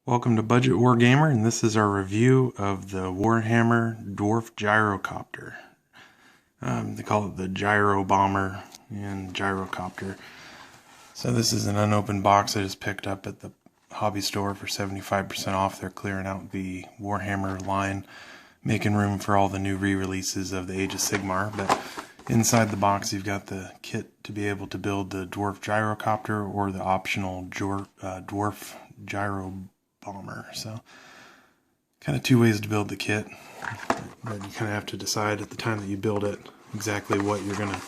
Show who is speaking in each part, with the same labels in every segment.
Speaker 1: Welcome to Budget Wargamer, and this is our review of the Warhammer Dwarf Gyrocopter. They call it the Gyrobomber and Gyrocopter. So this is an unopened box I just picked up at the hobby store for 75% off. They're clearing out the Warhammer line, making room for all the new re-releases of the Age of Sigmar. But inside the box you've got the kit to be able to build the Dwarf Gyrocopter or the optional Dwarf Gyrobomber. So kind of two ways to build the kit, but you kind of have to decide at the time that you build it exactly what you're going to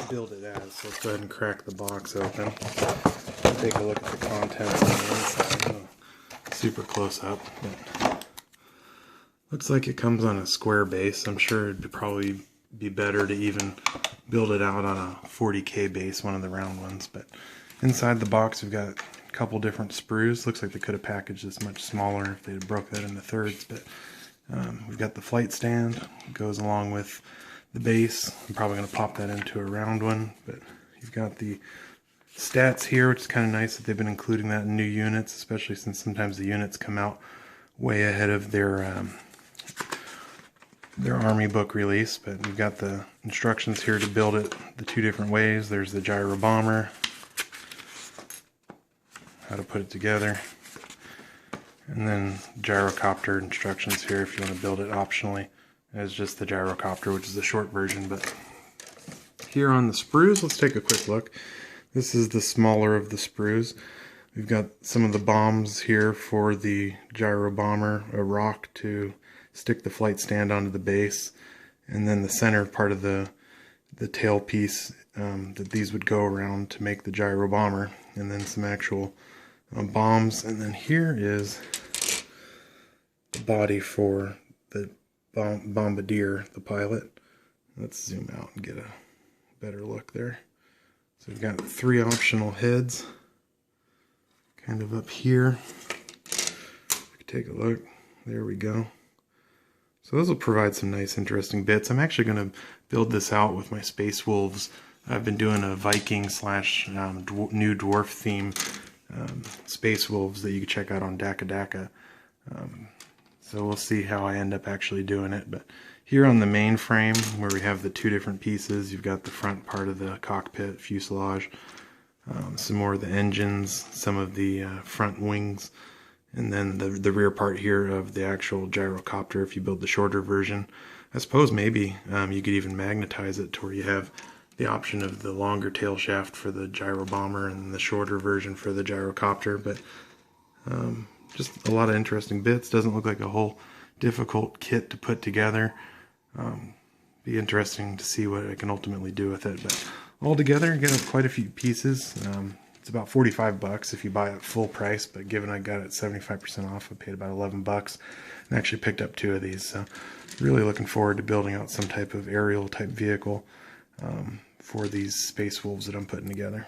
Speaker 1: build it as. So let's go ahead and crack the box open and take a look at the contents on the inside. Super close up, but looks like it comes on a square base. I'm sure it'd probably be better to even build it out on a 40K base, one of the round ones. But inside the box we've got a couple different sprues. Looks like they could have packaged this much smaller if they had broke that into thirds, but we've got the flight stand. It goes along with the base. I'm probably going to pop that into a round one, but you've got the stats here, which is kind of nice that they've been including that in new units, especially since sometimes the units come out way ahead of their army book release. But we've got the instructions here to build it the two different ways. There's the Gyrobomber, how to put it together, and then Gyrocopter instructions here if you want to build it optionally as just the Gyrocopter, which is the short version. But here on the sprues, let's take a quick look. This is the smaller of the sprues. We've got some of the bombs here for the Gyrobomber, a rock to stick the flight stand onto the base, and then the center part of the tail piece that these would go around to make the Gyrobomber, and then some actual bombs. And then here is the body for the bombardier, the pilot. Let's zoom out and get a better look there. So we've got three optional heads kind of up here. Take a look. There we go. So those will provide some nice interesting bits. I'm actually going to build this out with my Space Wolves. I've been doing a Viking slash new dwarf theme Space Wolves that you can check out on Daka. So we'll see how I end up actually doing it. But here on the mainframe, where we have the two different pieces, you've got the front part of the cockpit, fuselage, some more of the engines, some of the front wings, and then the rear part here of the actual Gyrocopter if you build the shorter version. I suppose maybe you could even magnetize it to where you have the option of the longer tail shaft for the Gyrobomber and the shorter version for the Gyrocopter. But just a lot of interesting bits. Doesn't look like a whole difficult kit to put together. Be interesting to see what I can ultimately do with it. But altogether, you get quite a few pieces. It's about 45 bucks if you buy it full price, but given I got it 75% off, I paid about 11 bucks and actually picked up two of these. So really looking forward to building out some type of aerial type vehicle for these Space Wolves that I'm putting together.